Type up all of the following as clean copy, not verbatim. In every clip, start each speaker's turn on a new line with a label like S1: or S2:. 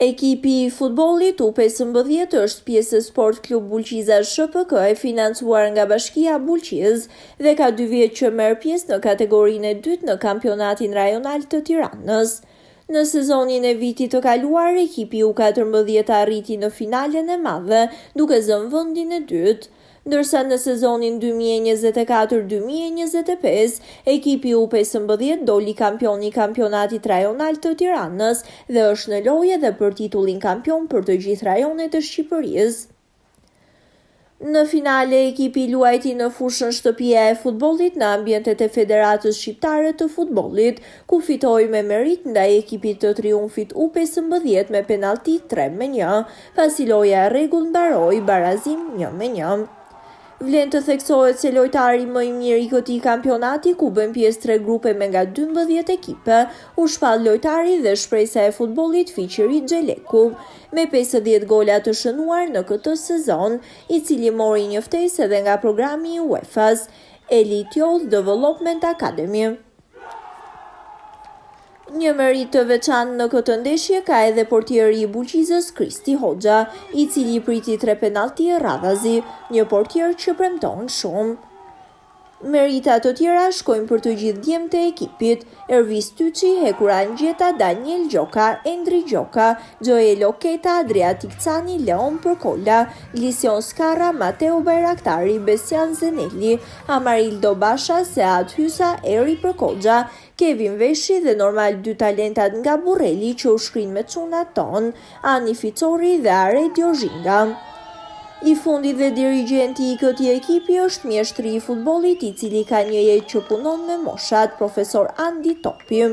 S1: Ekipi i futbollit U15 është pjesë e Sport Klub Bulqiza SHPK e financuar nga Bashkia Bulqiz dhe ka 2 vjet që merr pjesë në kategorinë e dytë në kampionatin rajonal të Tiranës. Në sezonin e vitit të kaluar, ekipi U14 arriti në finalen e madhe, duke zënë vendin e dytë. Ndërsa në sezonin 2024-2025, ekipi U15 doli kampion i kampionatit rajonal të Tiranës dhe është në lojë edhe për titullin kampion për të gjithë rajonet e Shqipërisë. Në finale, ekipi luajti në fushën shtëpia e futbollit në ambientet e Federatës Shqiptare të Futbollit, ku fitoi me merit ndaj ekipit të Triumfit U15 me penallti 3-1, pasi loja e rregullt mbaroi barazim 1-1. Vlen të theksohet se lojtari më i mirë i këtij kampionati, ku bën pjesë 3 grupe me nga 12 ekipe, u shpall lojtari dhe shprehja e futbollit Fiqiri Xheleku, me 50 gola të shënuar në këtë sezon, i cili mori një ftesë edhe nga programi i UEFA-s, Elite Youth Development Academy. Një merit të veçantë në këtë ndeshje ka edhe portieri i Bulqizës Kristi Hoxha, i cili priti 3 penallti radhazi, një portier që premton shumë. Merita të tjera shkojnë për të gjithë djemtë e ekipit: Ervis Tyçi, Hekuran Gjeta, Daniel Gjoka, Endri Gjoka, Joel Oketa, Adriatik Cani, Leon Përkolla, Glision Skara, Mateo Bajraktari, Besian Zeneli, Amarildo Basha, Seat Hysa, Eri Përkolla, Kevin Veshi dhe normal 2 talentat nga Burreli që u shkrin me çunat ton, Ani Ficori dhe Aredio Zhinga. I fundit dhe dirigjenti i këtij ekipi është mjeshtri i futbollit, i cili ka një jetë që punon me moshat, profesor Andi Topi.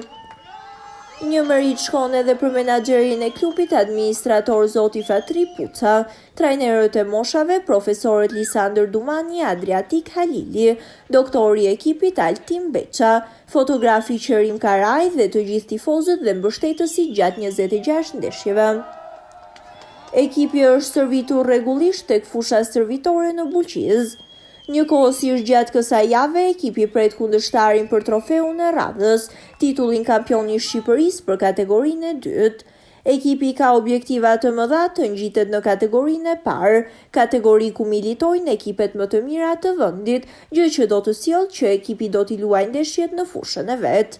S1: Një merit shkon edhe për menaxherin e klubit, administrator zoti Fatri Puca, trajnerët e moshave, profesorët Lisandër Dumani, Adriatik Halili, doktori i ekipit Altin Beça, fotografi Qerim Karaj dhe të gjithë tifozët dhe mbështetësit gjatë 26 ndeshjeve. Ekipi është servitur rregullisht tek fusha servitore në Bulqiz. Njëkohësisht gjatë kësaj jave, ekipi pret kundërshtarin për trofeun e radhës, titullin kampion i Shqipërisë për kategorinë e dytë. Ekipi ka objektiva të mëdha të ngjitet në kategorinë e parë, kategori ku militojnë ekipet më të mira të vendit, gjë që do të sjellë që ekipi do t'i luajë ndeshjet në fushën e vet.